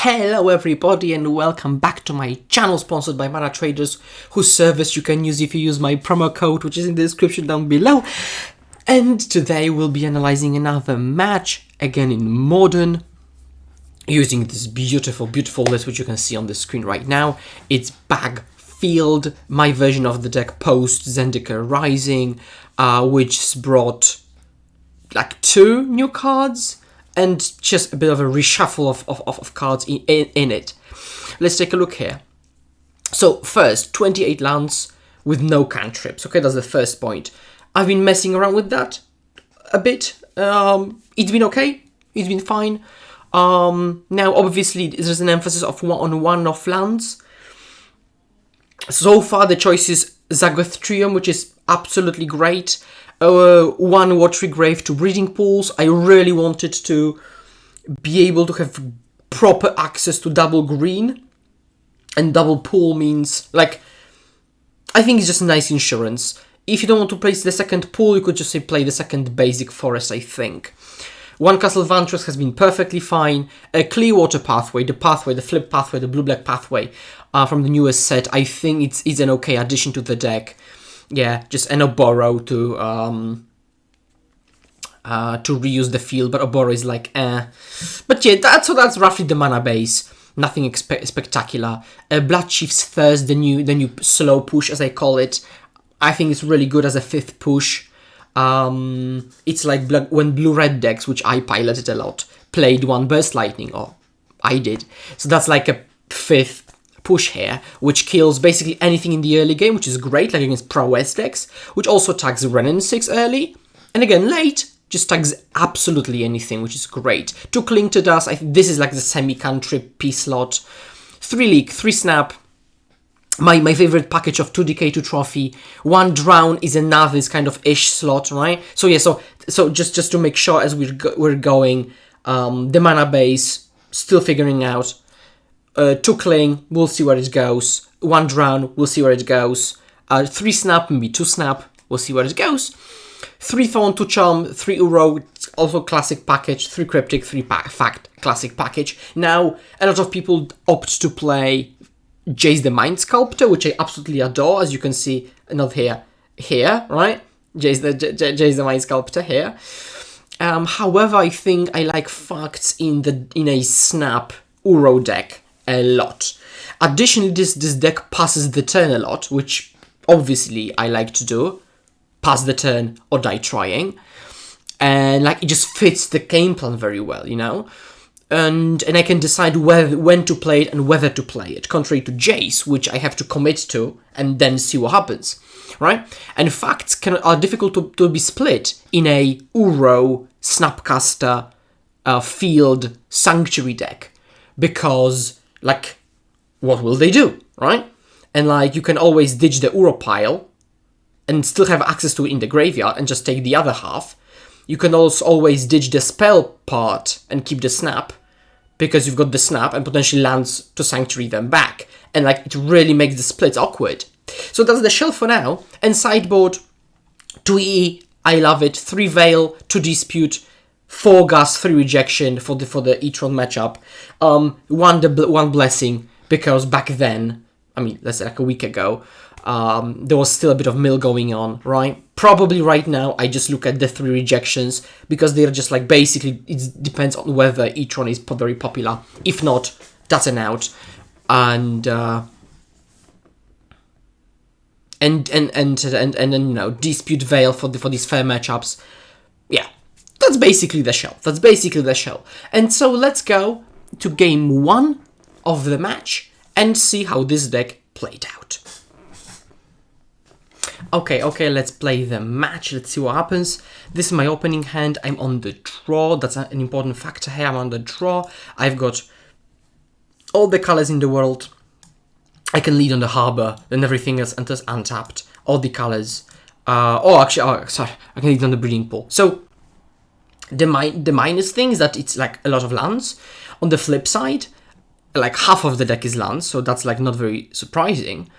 Hello everybody and welcome back to my channel sponsored by Mana Traders, whose service you can use if you use my promo code, which is in the description down below. And today we'll be analyzing another match, again in Modern, using this beautiful list which you can see on the screen right now. It's Backfield, my version of the deck post Zendikar Rising, which brought like 2 new cards and just a bit of a reshuffle of cards in it. Let's take a look here. So first, 28 lands with no cantrips. Okay, that's the first point. I've been messing around with that a bit. It's been okay. It's been fine. Now, obviously, there's an emphasis of one-off lands. So far, the choice is Zagoth Triome, which is absolutely great. 1 Watery Grave to breeding pools. I really wanted to be able to have proper access to double green. And double pool means, like, I think it's just nice insurance. If you don't want to place the second pool, you could just say play the second basic forest, I think. 1 Castle Vantress has been perfectly fine. A Clearwater Pathway, the flip pathway, the blue-black pathway from the newest set, I think it's an okay addition to the deck. Yeah, just an Oboro to reuse the field, but Oboro is like But yeah, that's roughly the mana base. Nothing spectacular. Bloodchief's Thirst, the new slow push, as I call it. I think it's really good as a 5th push. It's like when blue-red decks, which I piloted a lot, played 1 Burst Lightning, or I did. So that's like a 5th push here, which kills basically anything in the early game, which is great, like against prowess decks, which also tags Renin 6 early, and again late, just tags absolutely anything, which is great. 2 Cling to Dust, this is like the semi-cantrip P slot. 3 Leak, 3 Snap, my favorite package of 2 Decay, 2 Trophy. 1 Drown is another this kind of ish slot, right? So yeah, so just to make sure as we're going, the mana base, still figuring out. 2 Cling, we'll see where it goes. 1 Drown, we'll see where it goes. 3 Snap, maybe 2 Snap, we'll see where it goes. 3 Thorn, 2 Charm, 3 Uro, also classic package. 3 Cryptic, 3 Fact, classic package. Now, a lot of people opt to play Jace the Mind Sculptor, which I absolutely adore, as you can see, not here, right? Jace the Mind Sculptor here. However, I think I like Facts in a Snap Uro deck a lot. Additionally, this deck passes the turn a lot, which obviously I like to do. Pass the turn or die trying. And like it just fits the game plan very well, you know? And I can decide when to play it and whether to play it, contrary to Jace, which I have to commit to and then see what happens, right? And Facts are difficult to be split in a Uro, Snapcaster, Field, Sanctuary deck, because, like, what will they do, right? And, like, you can always ditch the Uro pile and still have access to it in the graveyard and just take the other half. You can also always ditch the spell part and keep the Snap, because you've got the Snap and potentially lands to Sanctuary them back. And, like, it really makes the splits awkward. So that's the shell for now. And sideboard, 2E, I love it. 3 Veil, 2 Dispute, 4 Gas, 3 Rejection for the E-Tron matchup. 1 Blessing, because back then, I mean, that's like a week ago, there was still a bit of mill going on, right? Probably right now, I just look at the 3 Rejections, because they're just like, basically, it depends on whether E-Tron is very popular. If not, that's an out. And then, you know, Dispute Veil for these fair matchups. Yeah, that's basically the shell. And so let's go to game 1 of the match and see how this deck played out. Okay, let's play the match. Let's see what happens. This is my opening hand. I'm on the draw. That's an important factor here. I'm on the draw. I've got all the colors in the world. I can lead on the harbor, then everything else enters untapped. All the colors. Sorry. I can lead on the breeding pool. So, the minus thing is that it's like a lot of lands. On the flip side, like half of the deck is lands, so that's like not very surprising.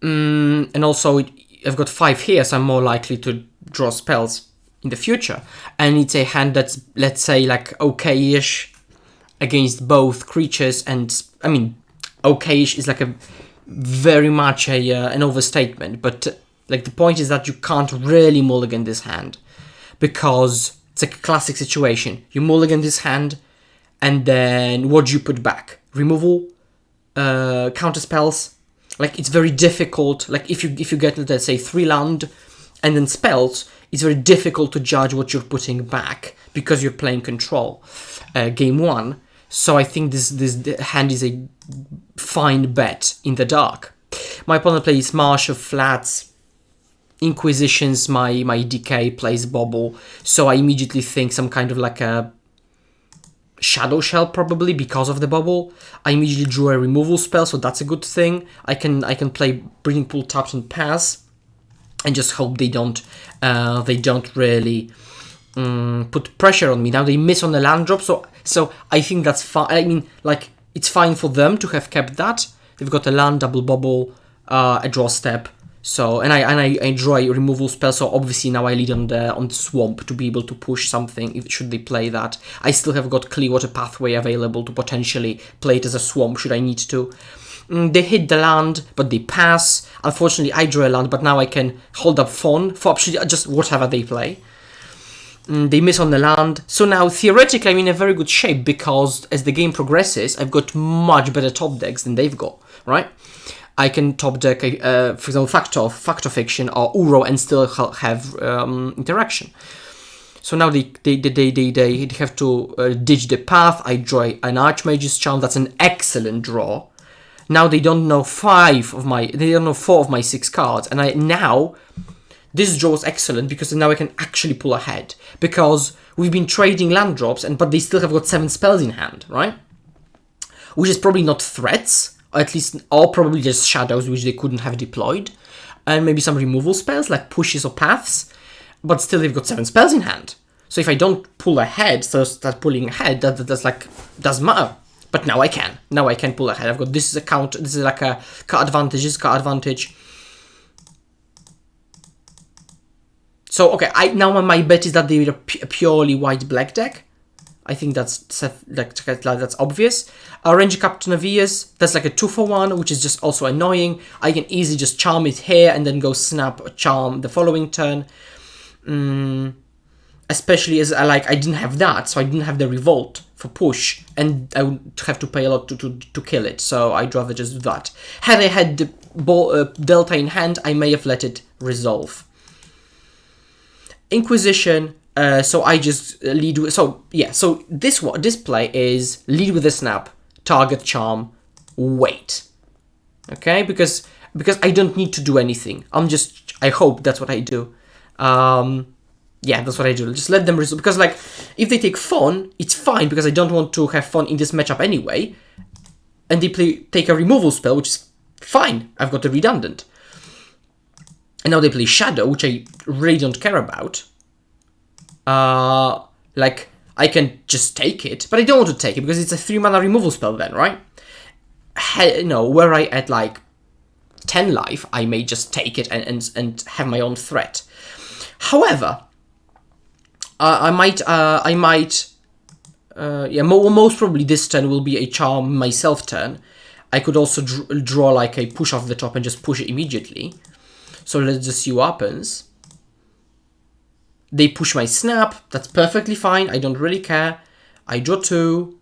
And also, I've got 5 here, so I'm more likely to draw spells in the future. And it's a hand that's, let's say, like okay-ish against both creatures, and I mean, okayish is like a very much an overstatement, but like the point is that you can't really mulligan this hand, because it's a classic situation. You mulligan this hand, and then what do you put back? Removal, counter spells. Like, it's very difficult. Like, if you get, let's say, 3 land and then spells, it's very difficult to judge what you're putting back because you're playing control. Game 1. So I think this hand is a fine bet in the dark. My opponent plays Marsh of Flats, Inquisitions, my Decay plays Bobble, so I immediately think some kind of like a Shadow Shell, probably because of the Bobble. I immediately drew a removal spell, so that's a good thing. I can play Breeding Pool tapped and pass, and just hope they don't really put pressure on me. Now they miss on the land drop, so I think that's fine. I mean, like, it's fine for them to have kept that. They've got a land, double Bobble, a draw step. So, and I draw a removal spell, so obviously now I lead on the swamp to be able to push something should they play that. I still have got Clearwater Pathway available to potentially play it as a swamp should I need to. They hit the land, but they pass. Unfortunately, I draw a land, but now I can hold up Fawn for actually just whatever they play. They miss on the land, so now theoretically I'm in a very good shape, because as the game progresses, I've got much better top decks than they've got, right? I can top deck, for example, Fact of Fiction or Uro and still have interaction. So now they have to ditch the path. I draw an Archmage's Charm. That's an excellent draw. Now they don't know 4 of my 6 cards, and now this draw is excellent because now I can actually pull ahead, because we've been trading land drops, but they still have got 7 spells in hand, right? Which is probably not threats. At least, or probably just shadows which they couldn't have deployed, and maybe some removal spells like pushes or paths, but still they've got 7 spells in hand. So if I don't pull ahead, so start pulling ahead, that's like, doesn't matter. But now I can. Now I can pull ahead. I've got, this is a count. This is like a card advantage. This is card advantage. So okay, now my bet is that they're a purely white-black deck. I think that's obvious. Ranger Captain of Ears, that's like a 2-for-1, which is just also annoying. I can easily just charm it here and then go snap or charm the following turn. Especially as I didn't have that, so I didn't have the Revolt for push, and I would have to pay a lot to kill it, so I'd rather just do that. Had I had the Delta in hand, I may have let it resolve. Inquisition. So I just lead with, so this play is lead with a snap, target charm, wait. Okay, because I don't need to do anything. I hope that's what I do. Yeah, that's what I do. Just let them resolve, because like if they take Fawn, it's fine because I don't want to have Fawn in this matchup anyway. And they take a removal spell, which is fine. I've got a redundant. And now they play Shadow, which I really don't care about. Like, I can just take it, but I don't want to take it because it's a 3-mana removal spell then, right? Were I at like 10 life, I may just take it and have my own threat. However, most probably this turn will be a charm myself turn. I could also draw like a push off the top and just push it immediately. So let's just see what happens. They push my snap, that's perfectly fine, I don't really care. I draw 2.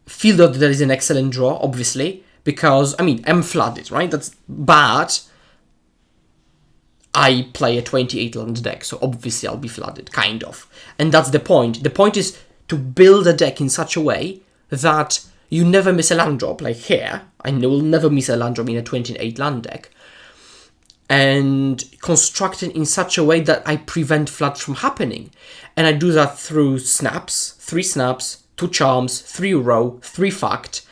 Feel that there is an excellent draw, obviously, because, I mean, I'm flooded, right? But I play a 28 land deck, so obviously I'll be flooded, kind of. And that's the point. The point is to build a deck in such a way that you never miss a land drop, like here. I will never miss a land drop in a 28 land deck. And constructed in such a way that I prevent flood from happening. And I do that through snaps, 3 snaps, 2 charms, 3 row, 3 fact,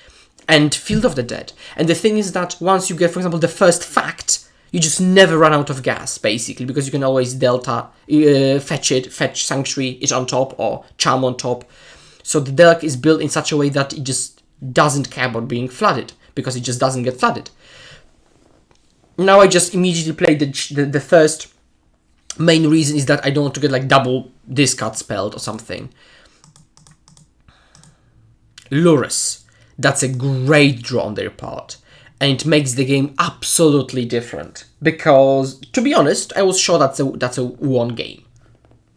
and Field of the Dead. And the thing is that once you get, for example, the first fact, you just never run out of gas, basically, because you can always Delta, fetch Sanctuary, it on top, or charm on top. So the deck is built in such a way that it just doesn't care about being flooded, because it just doesn't get flooded. Now I just immediately play the first main reason is that I don't want to get like double discard spelled or something. Lurrus. That's a great draw on their part. And it makes the game absolutely different. Because, to be honest, I was sure that's a one game.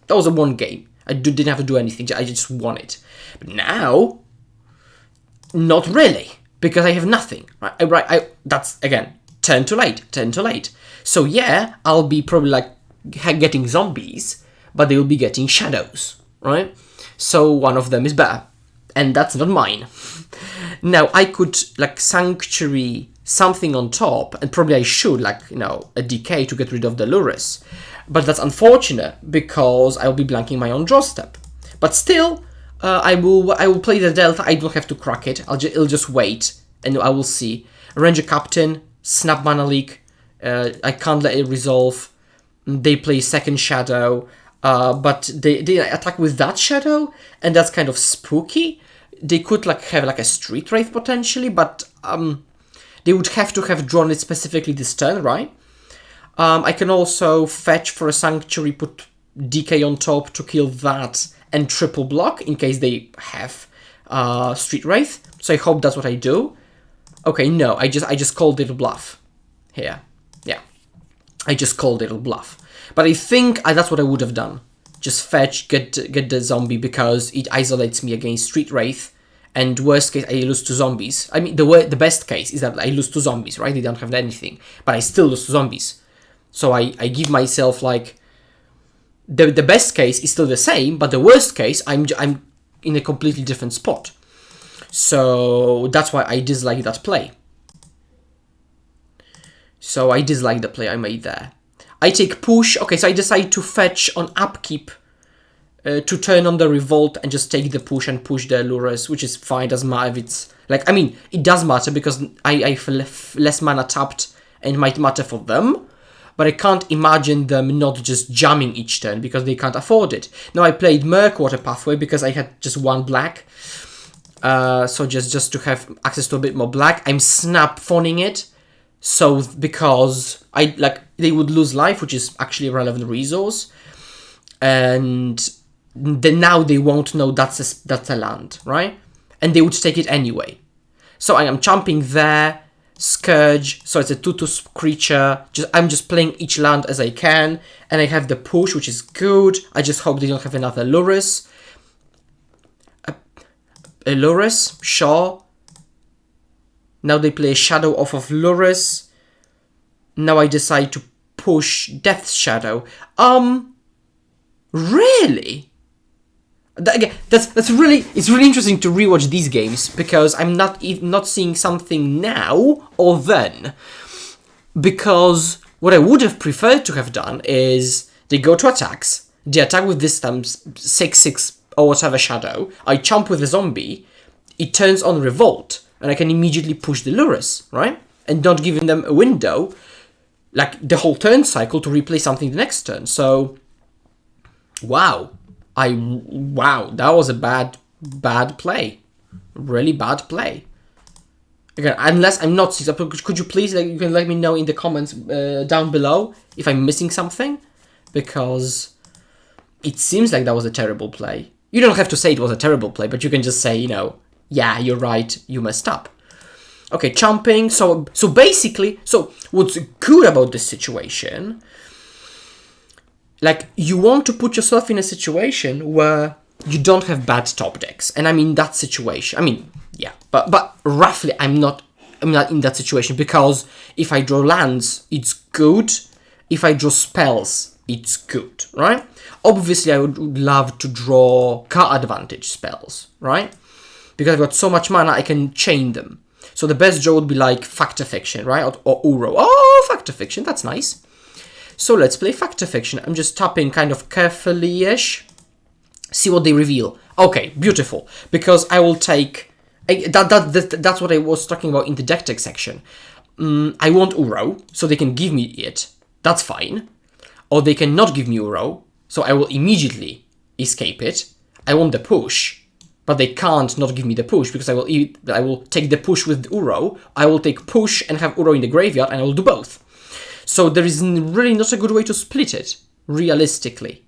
That was a one game. I didn't have to do anything, I just won it. But now, not really. Because I have nothing. Right? That's, again, turn too late. So yeah, I'll be probably like getting zombies, but they will be getting shadows, right? So one of them is better. And that's not mine. Now, I could, like, Sanctuary something on top, and probably I should, like, you know, a Decay to get rid of the Lurrus. But that's unfortunate, because I will be blanking my own draw step. But still, I will play the Delta. I don't have to crack it. I'll just wait, and I will see. Ranger Captain, Snap Mana Leak. I can't let it resolve. They play second Shadow. But they attack with that Shadow, and that's kind of spooky. They could like have like a Street Wraith potentially, but they would have to have drawn it specifically this turn, right? I can also fetch for a Sanctuary, put Decay on top to kill that, and triple block in case they have Street Wraith. So I hope that's what I do. Okay, no, I just called it a bluff here. Yeah, I just called it a bluff. But I think that's what I would have done. Just fetch, get the zombie, because it isolates me against Street Wraith. And worst case, I lose to zombies. I mean, the best case is that I lose to zombies, right? They don't have anything. But I still lose to zombies. So I give myself, like... The best case is still the same, but the worst case, I'm in a completely different spot. So that's why I dislike that play. So I dislike the play I made there. I take push. Okay, so I decide to fetch on upkeep to turn on the Revolt and just take the push and push the Lurrus, which is fine. Doesn't matter if it's... Like, I mean, it does matter because I have less mana tapped and it might matter for them. But I can't imagine them not just jamming each turn because they can't afford it. Now, I played Clearwater Pathway because I had just one black. So just to have access to a bit more black. I'm snap phoning it. So, because they would lose life, which is actually a relevant resource. And then now they won't know that's a land, right? And they would take it anyway. So I am jumping there, Scourge, so it's a 2/2 creature. I'm just playing each land as I can, and I have the push, which is good. I just hope they don't have another Lurrus. A Lurrus, sure. Now they play a Shadow off of Lurrus. Now I decide to push Death's Shadow. Really? Again, it's really interesting to rewatch these games because I'm not seeing something now or then. Because what I would have preferred to have done is they go to attacks. They attack with this time 6/6 or whatever Shadow. I chomp with the zombie. It turns on Revolt. And I can immediately push the Lurrus, right? And not giving them a window, like the whole turn cycle, to replay something the next turn. So, wow, that was a bad play, really bad play. Again, unless I'm not, could you please, you can let me know in the comments down below if I'm missing something, because it seems like that was a terrible play. You don't have to say it was a terrible play, but you can just say, yeah, you're right, you messed up. Okay, chomping. So basically, what's good about this situation, like, you want to put yourself in a situation where you don't have bad top decks. And I'm in that situation. I mean, yeah, but roughly I'm not in that situation, because if I draw lands, it's good. If I draw spells, it's good, right? Obviously, I would love to draw card advantage spells, right? Because I've got so much mana, I can chain them. So the best draw would be like Fact or Fiction, right? Or Uro. Oh, Fact or Fiction, that's nice. So let's play Fact or Fiction. I'm just tapping kind of carefully-ish. See what they reveal. Okay, beautiful. Because I will take... That's what I was talking about in the deck tech section. I want Uro, so they can give me it. That's fine. Or they can not give me Uro, so I will immediately escape it. I want the push. But they can't not give me the push, because I will take the push with the Uro. I will take push and have Uro in the graveyard, and I will do both. So there is really not a good way to split it, realistically.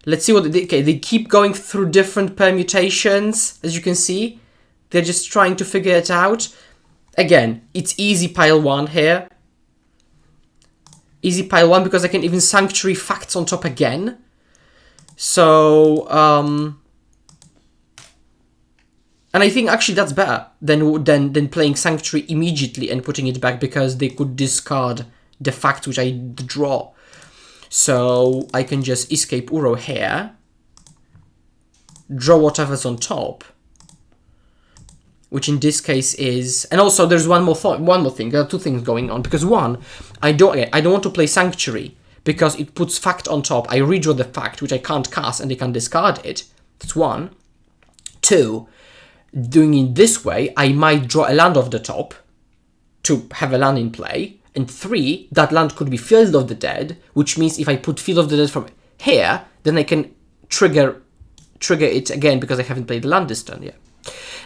Let's see what they keep going through different permutations, as you can see. They're just trying to figure it out. Again, it's easy pile 1 here. Easy pile 1 because I can even Sanctuary Facts on top again. So, and I think actually that's better than playing Sanctuary immediately and putting it back, because they could discard the fact which I draw. So I can just escape Uro here, draw whatever's on top, which in this case is, and also there's one more thing. There are 2 things going on, because one, I don't want to play Sanctuary because it puts fact on top. I redraw the fact, which I can't cast, and they can discard it. That's 1. 2, doing it this way, I might draw a land off the top to have a land in play. And 3, that land could be Field of the Dead, which means if I put Field of the Dead from here, then I can trigger it again because I haven't played the land this turn yet.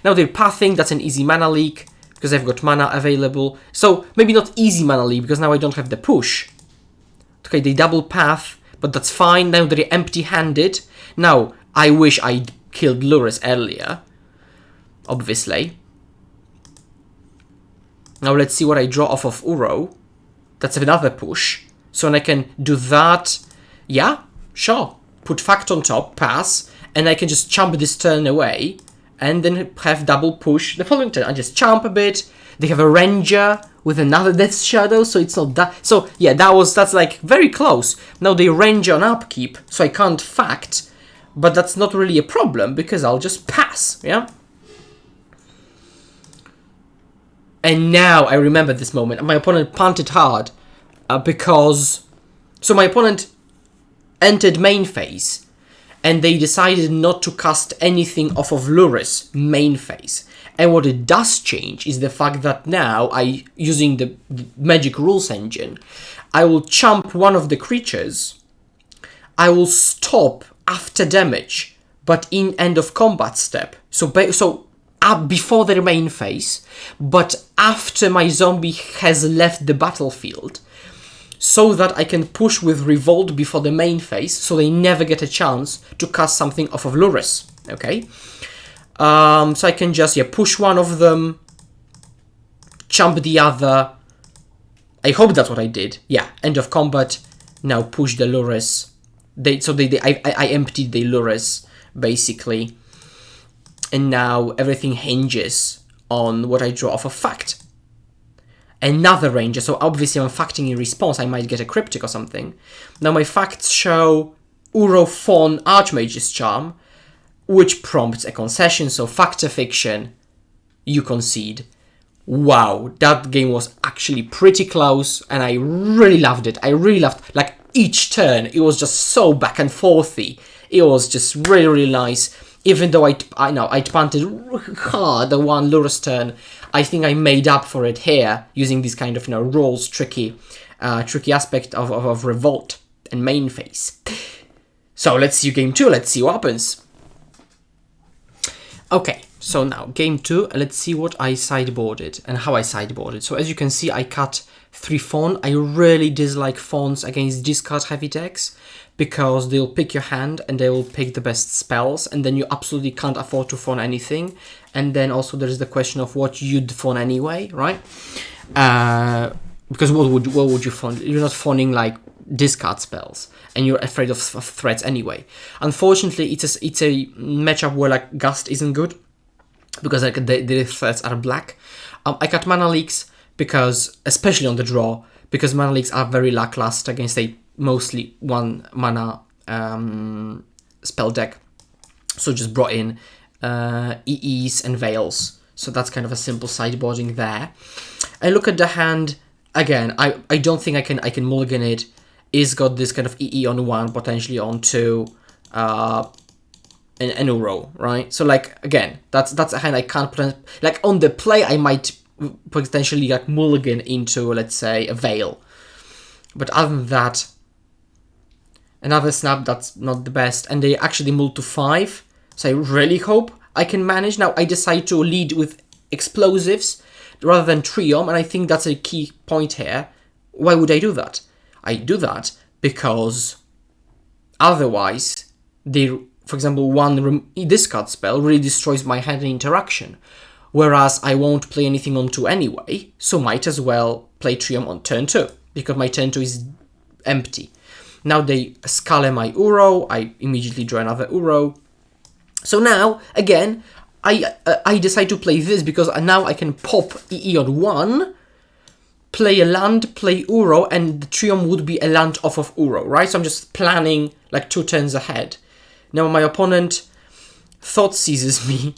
Now they're pathing, that's an easy mana leak because I've got mana available. So maybe not easy mana leak because now I don't have the push. Okay, they double path, but that's fine. Now they're empty-handed. Now, I wish I'd killed Lurrus earlier, obviously. Now let's see what I draw off of Uro. That's another push. So I can do that. Yeah, sure. Put fact on top, pass, and I can just chump this turn away, and then have double push the following turn. I just chump a bit. They have a Ranger with another Death Shadow, so it's not that. So yeah, that's like very close. Now they Ranger on upkeep, so I can't fact, but that's not really a problem because I'll just pass, yeah? And now I remember this moment. My opponent punted hard because... So my opponent entered main phase and they decided not to cast anything off of Lurrus main phase. And what it does change is the fact that now, using the Magic Rules engine, I will chump one of the creatures. I will stop after damage, but in end of combat step. So before their main phase, but after my zombie has left the battlefield, so that I can push with Revolt before the main phase, so they never get a chance to cast something off of Lurrus, okay? So I can just, push one of them, chump the other. I hope that's what I did. Yeah, end of combat, now push the Lurrus. I emptied the Lurrus, basically. And now everything hinges on what I draw off a fact. Another Ranger, so obviously I'm facting in response, I might get a Cryptic or something. Now my facts show Uro Fawn Archmage's Charm, which prompts a concession, so fact or fiction, you concede. Wow, that game was actually pretty close, and I really loved it. I really loved, like, each turn, it was just so back and forthy. It was just really, really nice. Even though I punted hard the one Lurrus turn, I think I made up for it here using this kind of rolls tricky aspect of Revolt and main phase. So let's see game 2. Let's see what happens. Okay, so now game 2. Let's see what I sideboarded and how I sideboarded. So as you can see, I cut 3 Fawn. I really dislike Fawns against discard heavy decks, because they'll pick your hand and they will pick the best spells, and then you absolutely can't afford to Fawn anything. And then also there's the question of what you'd Fawn anyway, right? Because what would you Fawn? You're not Fawning like discard spells, and you're afraid of threats anyway. Unfortunately, it's a matchup where like Gust isn't good, because like the threats are black. I cut mana leaks because, especially on the draw, because mana leaks are very lackluster against a mostly 1 mana spell deck. So just brought in EEs and Veils. So that's kind of a simple sideboarding there. I look at the hand again. I don't think I can mulligan it. It's got this kind of EE on 1, potentially on 2, and Uro, right? So like again, that's a hand I can't like on the play. I might potentially like mulligan into, let's say, a Veil. But other than that, another snap, that's not the best. And they actually mull to 5. So I really hope I can manage. Now I decide to lead with explosives rather than Triome. And I think that's a key point here. Why would I do that? I do that because otherwise for example, one discard spell really destroys my hand in interaction, whereas I won't play anything on 2 anyway, so might as well play Triome on turn 2, because my turn 2 is empty. Now they scale my Uro, I immediately draw another Uro. So now, again, I decide to play this because now I can pop EE on 1, play a land, play Uro, and the Triome would be a land off of Uro, right? So I'm just planning like 2 turns ahead. Now my opponent thought seizes me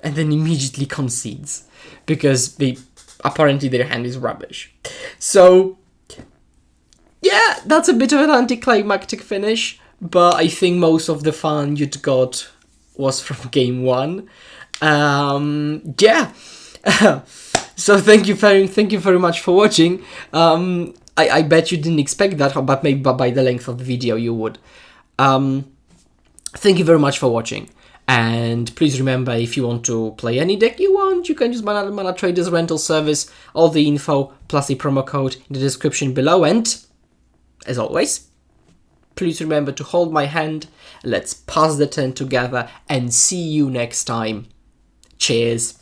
and then immediately concedes because apparently their hand is rubbish. So yeah, that's a bit of an anticlimactic finish, but I think most of the fun you'd got was from game 1. Yeah. So thank you very much for watching. I bet you didn't expect that, but maybe by the length of the video you would. Thank you very much for watching. And please remember, if you want to play any deck you want, you can use Mana Traders rental service. All the info plus the promo code in the description below. And as always, please remember to hold my hand. Let's pass the turn together and see you next time. Cheers.